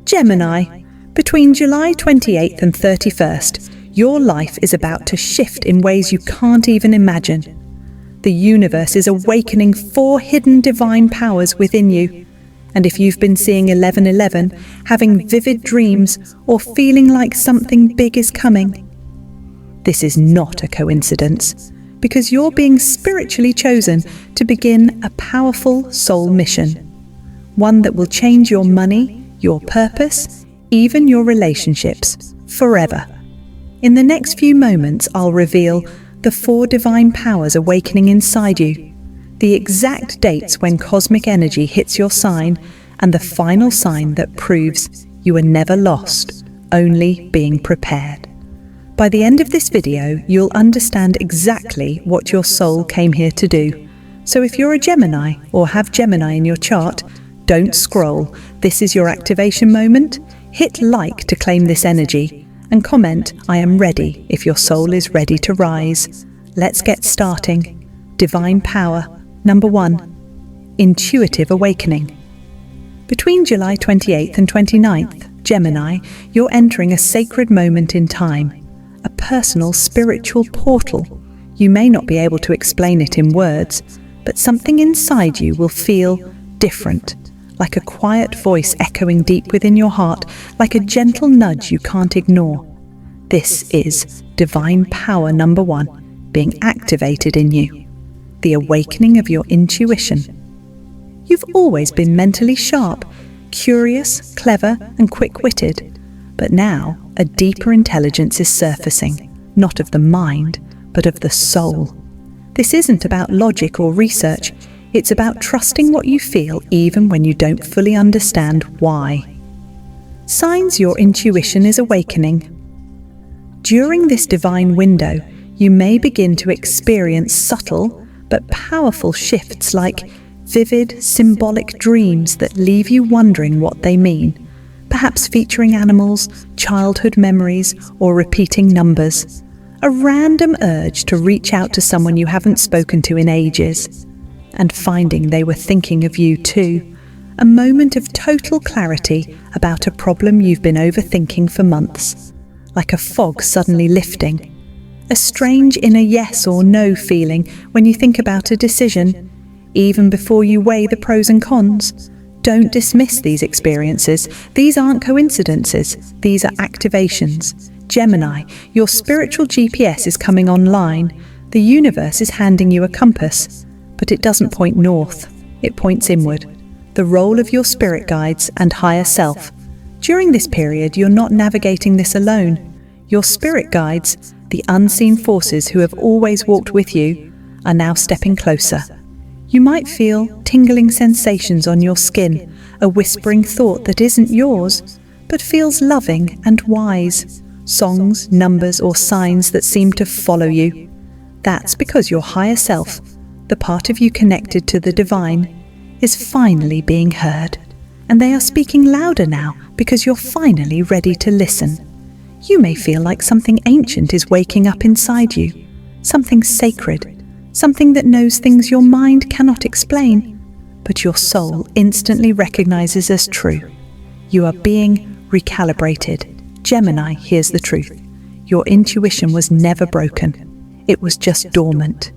Gemini, between July 28th and 31st, your life is about to shift in ways you can't even imagine. The universe is awakening 4 hidden divine powers within you. And if you've been seeing 1111, having vivid dreams, or feeling like something big is coming, this is not a coincidence, because you're being spiritually chosen to begin a powerful soul mission. One that will change your money, your purpose, even your relationships, forever. In the next few moments, I'll reveal the 4 divine powers awakening inside you, the exact dates when cosmic energy hits your sign, and the final sign that proves you are never lost, only being prepared. By the end of this video, you'll understand exactly what your soul came here to do. So if you're a Gemini or have Gemini in your chart, don't scroll. This is your activation moment. Hit like to claim this energy, and comment, "I am ready," if your soul is ready to rise. Let's get starting. Divine power. Number 1. Intuitive awakening. Between July 28th and 29th, Gemini, you're entering a sacred moment in time, a personal spiritual portal. You may not be able to explain it in words, but something inside you will feel different, like a quiet voice echoing deep within your heart, like a gentle nudge you can't ignore. This is divine power number 1, being activated in you. The awakening of your intuition. You've always been mentally sharp, curious, clever, and quick-witted, but now a deeper intelligence is surfacing, not of the mind, but of the soul. This isn't about logic or research. It's about trusting what you feel even when you don't fully understand why. Signs your intuition is awakening. During this divine window, you may begin to experience subtle but powerful shifts, like vivid, symbolic dreams that leave you wondering what they mean, perhaps featuring animals, childhood memories, or repeating numbers. A random urge to reach out to someone you haven't spoken to in ages, and finding they were thinking of you too. A moment of total clarity about a problem you've been overthinking for months, like a fog suddenly lifting. A strange inner yes or no feeling when you think about a decision, even before you weigh the pros and cons. Don't dismiss these experiences. These aren't coincidences. These are activations. Gemini, your spiritual GPS is coming online. The universe is handing you a compass, but it doesn't point north. It points inward. The role of your spirit guides and higher self. During this period, you're not navigating this alone. Your spirit guides, the unseen forces who have always walked with you, are now stepping closer. You might feel tingling sensations on your skin, a whispering thought that isn't yours, but feels loving and wise. Songs, numbers, or signs that seem to follow you. That's because your higher self, the part of you connected to the divine, is finally being heard. And they are speaking louder now because you're finally ready to listen. You may feel like something ancient is waking up inside you, something sacred, something that knows things your mind cannot explain, but your soul instantly recognizes as true. You are being recalibrated. Gemini, here's the truth. Your intuition was never broken. It was just dormant.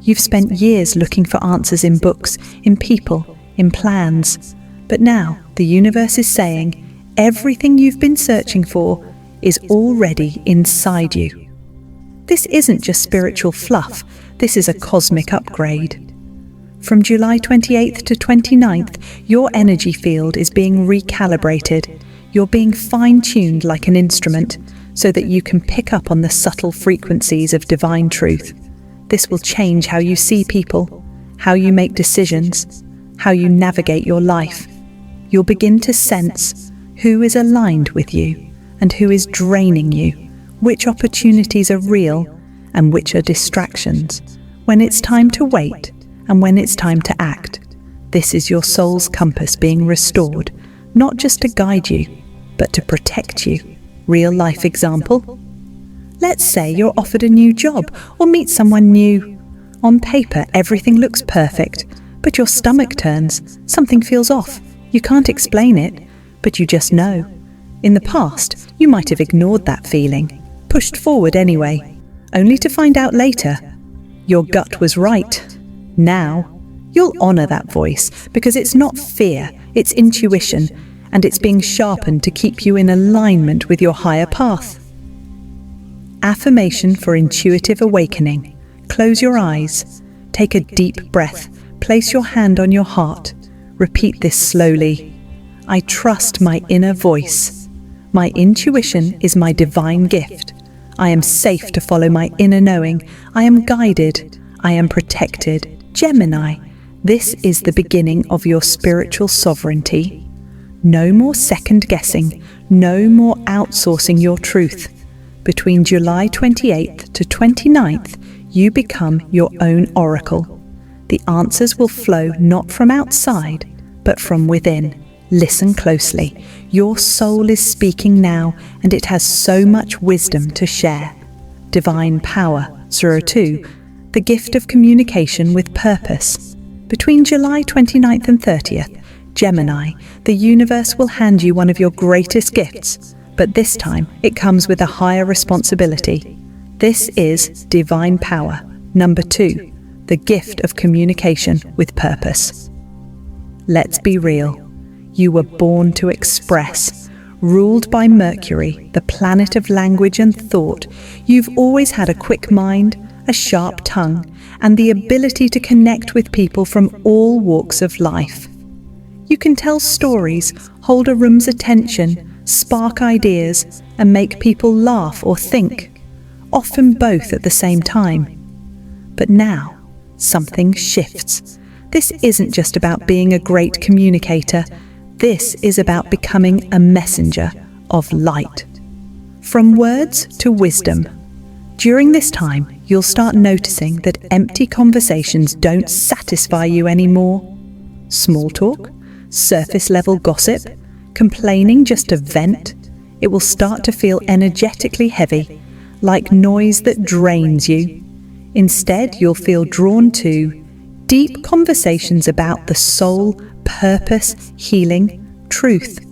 You've spent years looking for answers in books, in people, in plans. But now the universe is saying everything you've been searching for is already inside you. This isn't just spiritual fluff. This is a cosmic upgrade. From July 28th to 29th, your energy field is being recalibrated. You're being fine-tuned like an instrument so that you can pick up on the subtle frequencies of divine truth. This will change how you see people, how you make decisions, how you navigate your life. You'll begin to sense who is aligned with you and who is draining you, which opportunities are real and which are distractions, when it's time to wait and when it's time to act. This is your soul's compass being restored, not just to guide you, but to protect you. Real life example. Let's say you're offered a new job or meet someone new. On paper, everything looks perfect, but your stomach turns. Something feels off. You can't explain it, but you just know. In the past, you might have ignored that feeling, pushed forward anyway, only to find out later, your gut was right. Now, you'll honor that voice because it's not fear, it's intuition, and it's being sharpened to keep you in alignment with your higher path. Affirmation for intuitive awakening. Close your eyes. Take a deep breath. Place your hand on your heart. Repeat this slowly. I trust my inner voice. My intuition is my divine gift. I am safe to follow my inner knowing. I am guided. I am protected. Gemini, this is the beginning of your spiritual sovereignty. No more second guessing. No more outsourcing your truth. Between July 28th to 29th, you become your own oracle. The answers will flow not from outside, but from within. Listen closely. Your soul is speaking now, and it has so much wisdom to share. Divine power, 02, the gift of communication with purpose. Between July 29th and 30th, Gemini, the universe will hand you one of your greatest gifts, but this time it comes with a higher responsibility. This is divine power, number 2, the gift of communication with purpose. Let's be real. You were born to express. Ruled by Mercury, the planet of language and thought, you've always had a quick mind, a sharp tongue, and the ability to connect with people from all walks of life. You can tell stories, hold a room's attention, spark ideas, and make people laugh or think, often both at the same time. But now, something shifts. This isn't just about being a great communicator. This is about becoming a messenger of light. From words to wisdom. During this time, you'll start noticing that empty conversations don't satisfy you anymore. Small talk, surface-level gossip, complaining just to vent, it will start to feel energetically heavy, like noise that drains you. Instead, you'll feel drawn to deep conversations about the soul, purpose, healing, truth,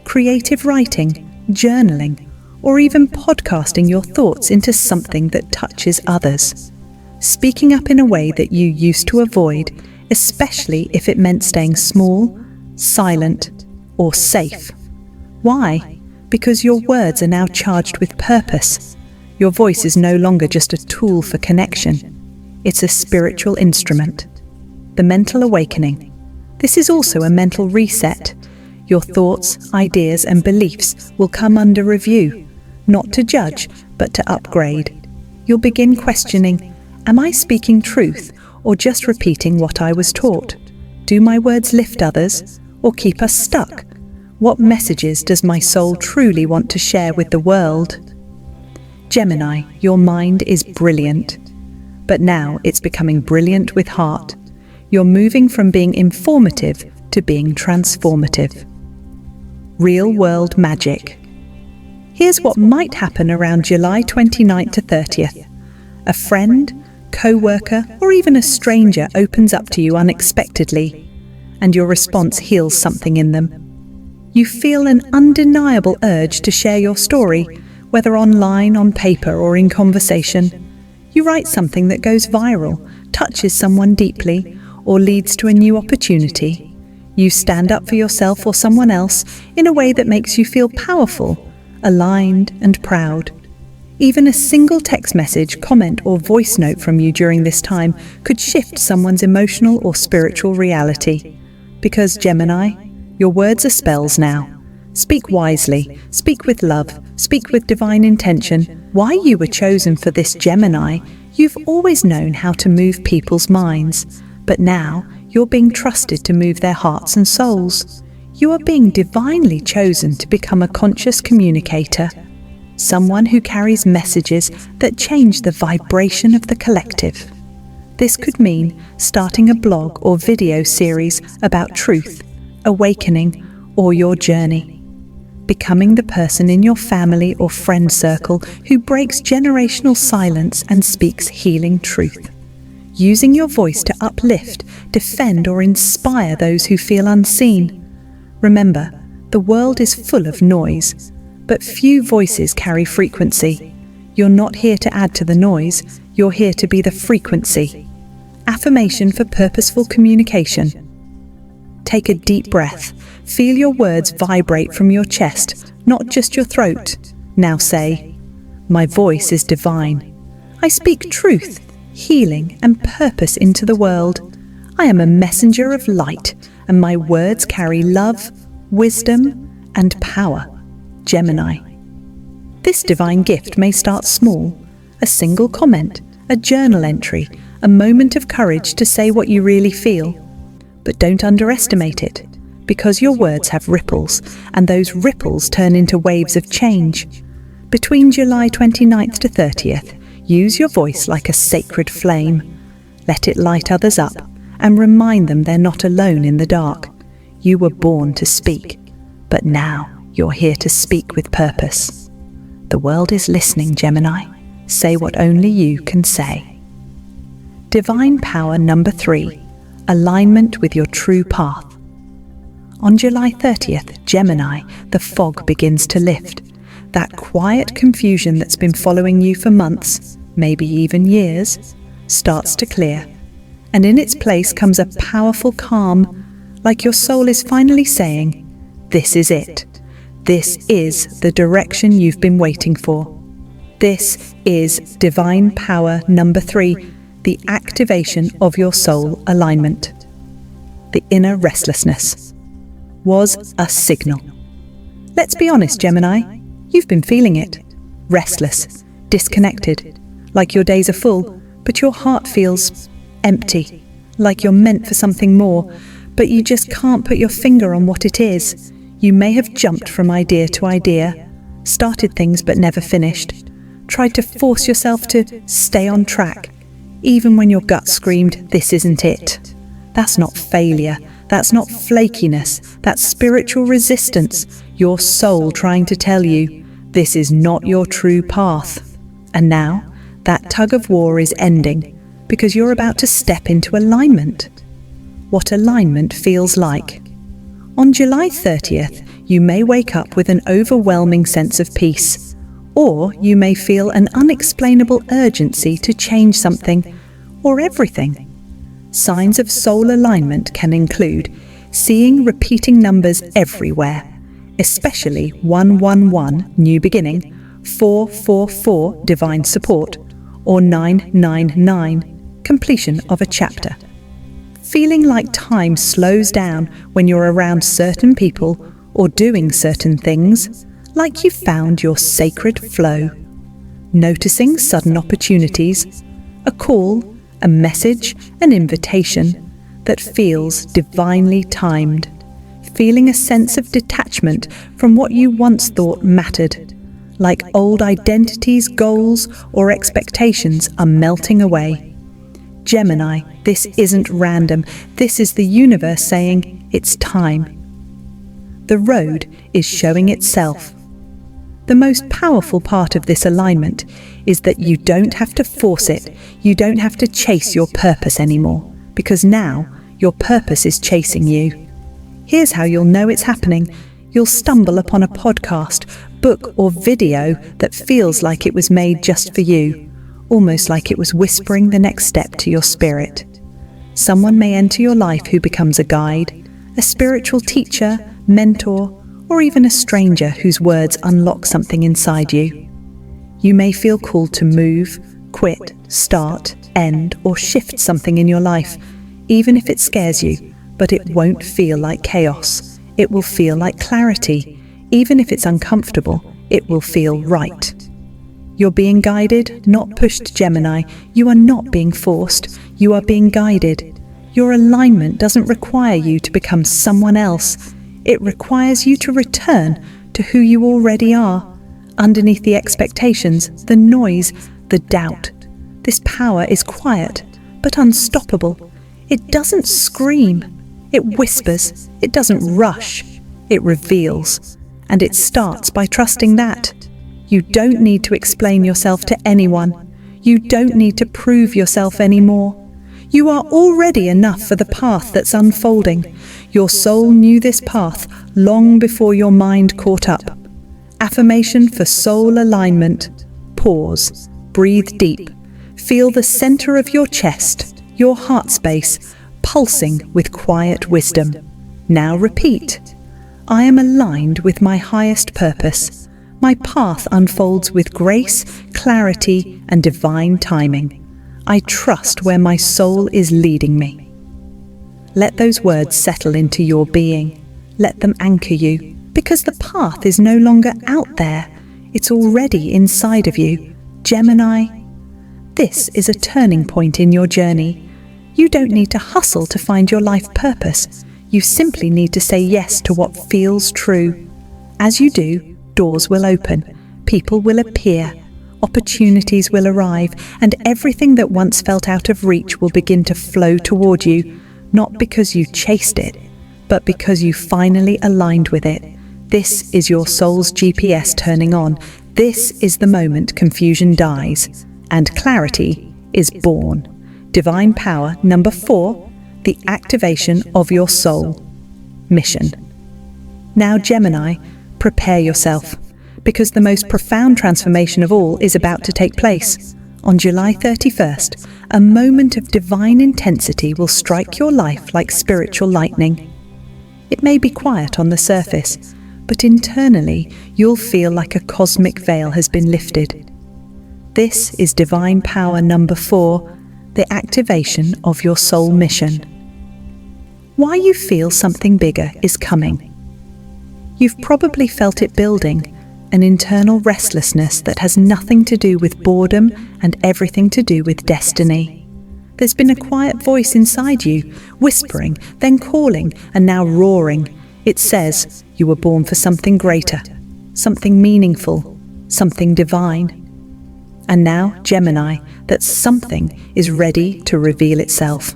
creative writing, journaling, or even podcasting your thoughts into something that touches others. Speaking up in a way that you used to avoid, especially if it meant staying small, silent, or safe. Why? Because your words are now charged with purpose. Your voice is no longer just a tool for connection. It's a spiritual instrument. The mental awakening. This is also a mental reset. Your thoughts, ideas, and beliefs will come under review, not to judge, but to upgrade. You'll begin questioning, am I speaking truth or just repeating what I was taught? Do my words lift others or keep us stuck? What messages does my soul truly want to share with the world? Gemini, your mind is brilliant, but now it's becoming brilliant with heart. You're moving from being informative to being transformative. Real-world magic. Here's what might happen around July 29th to 30th. A friend, co-worker, or even a stranger opens up to you unexpectedly, and your response heals something in them. You feel an undeniable urge to share your story, whether online, on paper, or in conversation. You write something that goes viral, touches someone deeply, or leads to a new opportunity. You stand up for yourself or someone else in a way that makes you feel powerful, aligned, and proud. Even a single text message, comment, or voice note from you during this time could shift someone's emotional or spiritual reality. Because Gemini, your words are spells now. Speak wisely, speak with love, speak with divine intention. Why you were chosen for this, Gemini, you've always known how to move people's minds. But now, you're being trusted to move their hearts and souls. You are being divinely chosen to become a conscious communicator, someone who carries messages that change the vibration of the collective. This could mean starting a blog or video series about truth, awakening, or your journey. Becoming the person in your family or friend circle who breaks generational silence and speaks healing truth. Using your voice to uplift, defend, or inspire those who feel unseen. Remember, The world is full of noise, but few voices carry frequency. You're not here to add to the noise, you're here to be the frequency. Affirmation for purposeful communication. Take a deep breath. Feel your words vibrate from your chest, not just your throat. Now say, "My voice is divine. I speak truth, healing, and purpose into the world. I am a messenger of light, and my words carry love, wisdom, and power." Gemini. This divine gift may start small, a single comment, a journal entry, a moment of courage to say what you really feel. But don't underestimate it, because your words have ripples, and those ripples turn into waves of change. Between July 29th to 30th, use your voice like a sacred flame. Let it light others up, and remind them they're not alone in the dark. You were born to speak, but now you're here to speak with purpose. The world is listening, Gemini. Say what only you can say. Divine power number 3, alignment with your true path. On July 30th, Gemini, the fog begins to lift. That quiet confusion that's been following you for months, maybe even years, starts to clear. And in its place comes a powerful calm, like your soul is finally saying, "This is it. This is the direction you've been waiting for." This is divine power number 3, the activation of your soul alignment. The inner restlessness was a signal. Let's be honest, Gemini, you've been feeling it. Restless, disconnected, like your days are full, but your heart feels empty, like you're meant for something more, but you just can't put your finger on what it is. You may have jumped from idea to idea, started things but never finished, tried to force yourself to stay on track, even when your gut screamed, "This isn't it." That's not failure, that's not flakiness, that's spiritual resistance, your soul trying to tell you, this is not your true path. And now, that tug of war is ending, because you're about to step into alignment. What alignment feels like. On July 30th, you may wake up with an overwhelming sense of peace, or you may feel an unexplainable urgency to change something or everything. Signs of soul alignment can include seeing repeating numbers everywhere, especially 111, new beginning, 444, divine support, or 999, completion of a chapter. Feeling like time slows down when you're around certain people or doing certain things, like you found your sacred flow. Noticing sudden opportunities, a call, a message, an invitation that feels divinely timed. Feeling a sense of detachment from what you once thought mattered, like old identities, goals, or expectations are melting away. Gemini, this isn't random. This is the universe saying it's time. The road is showing itself. The most powerful part of this alignment is that you don't have to force it. You don't have to chase your purpose anymore, because now your purpose is chasing you. Here's how you'll know it's happening. You'll stumble upon a podcast, book, or video that feels like it was made just for you. Almost like it was whispering the next step to your spirit. Someone may enter your life who becomes a guide, a spiritual teacher, mentor, or even a stranger whose words unlock something inside you. You may feel called to move, quit, start, end, or shift something in your life, even if it scares you, but it won't feel like chaos. It will feel like clarity. Even if it's uncomfortable, it will feel right. You're being guided, not pushed, Gemini. You are not being forced. You are being guided. Your alignment doesn't require you to become someone else. It requires you to return to who you already are. Underneath the expectations, the noise, the doubt. This power is quiet, but unstoppable. It doesn't scream. It whispers. It doesn't rush. It reveals. And it starts by trusting that. You don't need to explain yourself to anyone. You don't need to prove yourself anymore. You are already enough for the path that's unfolding. Your soul knew this path long before your mind caught up. Affirmation for soul alignment. Pause. Breathe deep. Feel the center of your chest, your heart space, pulsing with quiet wisdom. Now repeat. I am aligned with my highest purpose. My path unfolds with grace, clarity, and divine timing. I trust where my soul is leading me. Let those words settle into your being. Let them anchor you, because the path is no longer out there. It's already inside of you. Gemini, this is a turning point in your journey. You don't need to hustle to find your life purpose. You simply need to say yes to what feels true. As you do, doors will open, people will appear, opportunities will arrive, and everything that once felt out of reach will begin to flow toward you, not because you chased it, but because you finally aligned with it. This is your soul's GPS turning on. This is the moment confusion dies, and clarity is born. Divine power number 4, the activation of your soul. Mission. Now, Gemini, prepare yourself, because the most profound transformation of all is about to take place. On July 31st, a moment of divine intensity will strike your life like spiritual lightning. It may be quiet on the surface, but internally you'll feel like a cosmic veil has been lifted. This is divine power number 4, the activation of your soul mission. Why you feel something bigger is coming. You've probably felt it building, an internal restlessness that has nothing to do with boredom and everything to do with destiny. There's been a quiet voice inside you, whispering, then calling, and now roaring. It says you were born for something greater, something meaningful, something divine. And now, Gemini, that something is ready to reveal itself.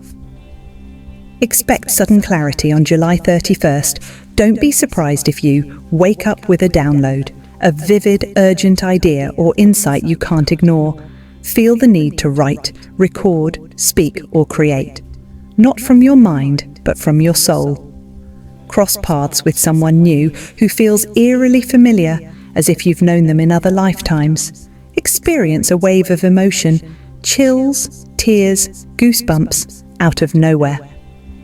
Expect sudden clarity on July 31st. Don't be surprised if you wake up with a download, a vivid, urgent idea or insight you can't ignore. Feel the need to write, record, speak, or create. Not from your mind, but from your soul. Cross paths with someone new who feels eerily familiar, as if you've known them in other lifetimes. Experience a wave of emotion, chills, tears, goosebumps, out of nowhere.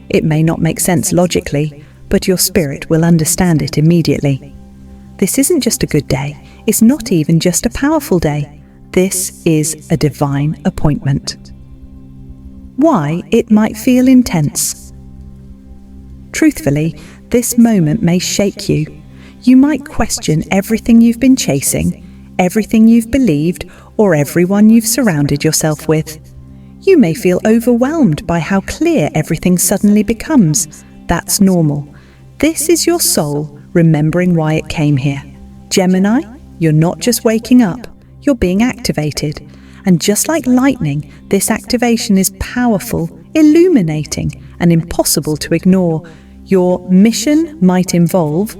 It may not make sense logically, but your spirit will understand it immediately. This isn't just a good day. It's not even just a powerful day. This is a divine appointment. Why it might feel intense. Truthfully, this moment may shake you. You might question everything you've been chasing, everything you've believed, or everyone you've surrounded yourself with. You may feel overwhelmed by how clear everything suddenly becomes. That's normal. This is your soul remembering why it came here. Gemini, you're not just waking up, you're being activated. And just like lightning, this activation is powerful, illuminating, and impossible to ignore. Your mission might involve,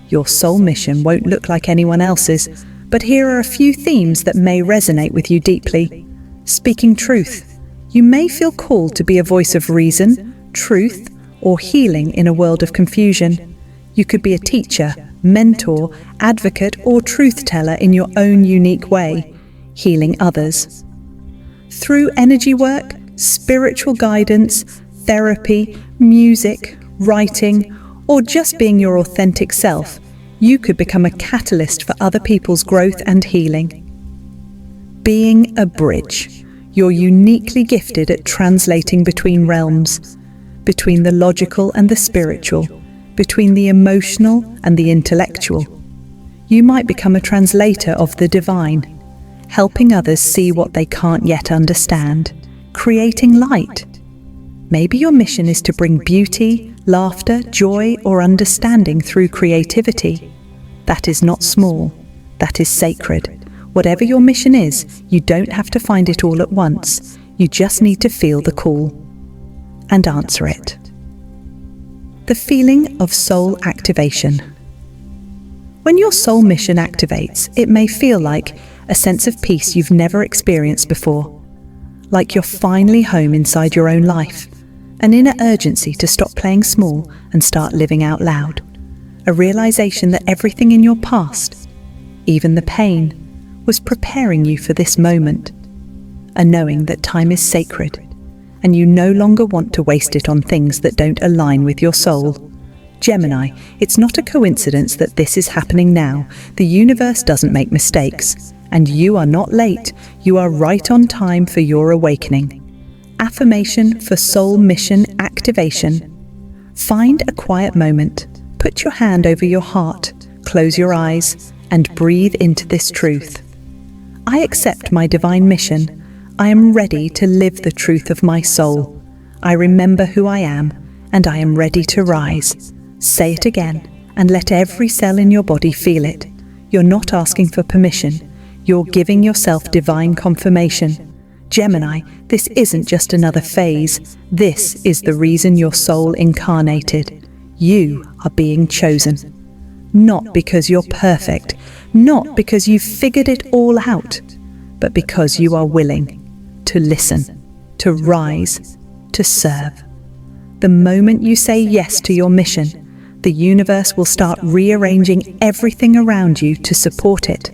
your soul mission won't look like anyone else's, but here are a few themes that may resonate with you deeply. Speaking truth. You may feel called to be a voice of reason, truth, or healing in a world of confusion. You could be a teacher, mentor, advocate, or truth teller in your own unique way, healing others. Through energy work, spiritual guidance, therapy, music, writing, or just being your authentic self, you could become a catalyst for other people's growth and healing. Being a bridge. You're uniquely gifted at translating between realms, between the logical and the spiritual, between the emotional and the intellectual. You might become a translator of the divine, helping others see what they can't yet understand, creating light. Maybe your mission is to bring beauty, laughter, joy, or understanding through creativity. That is not small, that is sacred. Whatever your mission is, you don't have to find it all at once. You just need to feel the call and answer it. The feeling of soul activation. When your soul mission activates, it may feel like a sense of peace you've never experienced before, like you're finally home inside your own life. An inner urgency to stop playing small and start living out loud. A realization that everything in your past, even the pain, was preparing you for this moment. A knowing that time is sacred, and you no longer want to waste it on things that don't align with your soul. Gemini, it's not a coincidence that this is happening now. The universe doesn't make mistakes, and you are not late. You are right on time for your awakening. Affirmation for soul mission activation. Find a quiet moment. Put your hand over your heart, close your eyes, and breathe into this truth. I accept my divine mission. I am ready to live the truth of my soul. I remember who I am, and I am ready to rise. Say it again, and let every cell in your body feel it. You're not asking for permission. You're giving yourself divine confirmation. Gemini, this isn't just another phase. This is the reason your soul incarnated. You are being chosen. Not because you're perfect, not because you've figured it all out, but because you are willing to listen, to rise, to serve. The moment you say yes to your mission, the universe will start rearranging everything around you to support it.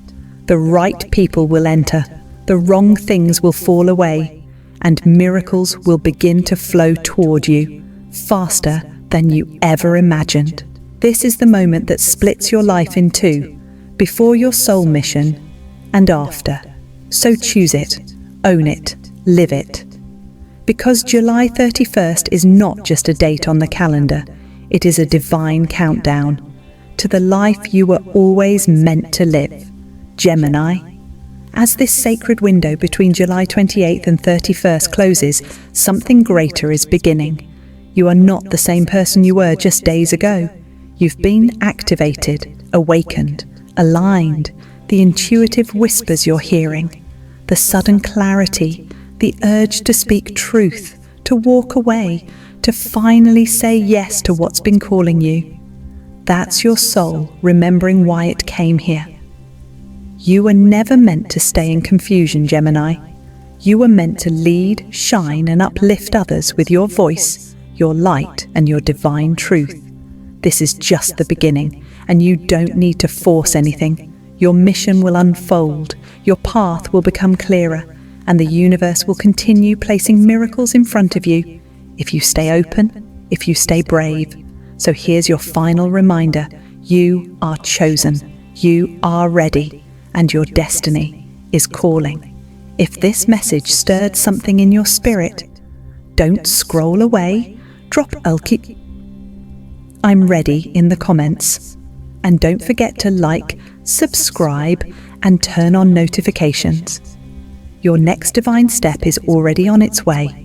The right people will enter, the wrong things will fall away, and miracles will begin to flow toward you, faster than you ever imagined. This is the moment that splits your life in two, before your soul mission and after. So choose it, own it, live it. Because July 31st is not just a date on the calendar, it is a divine countdown to the life you were always meant to live. Gemini, as this sacred window between July 28th and 31st closes, something greater is beginning. You are not the same person you were just days ago. You've been activated, awakened, aligned, the intuitive whispers you're hearing, the sudden clarity, the urge to speak truth, to walk away, to finally say yes to what's been calling you. That's your soul remembering why it came here. You were never meant to stay in confusion, Gemini. You were meant to lead, shine, and uplift others with your voice, your light, and your divine truth. This is just the beginning, and you don't need to force anything. Your mission will unfold, your path will become clearer, and the universe will continue placing miracles in front of you, if you stay open, if you stay brave. So here's your final reminder. You are chosen, you are ready, and your destiny is calling. If this message stirred something in your spirit, don't scroll away, drop I'm ready in the comments. And don't forget to like, subscribe, and turn on notifications. Your next divine step is already on its way.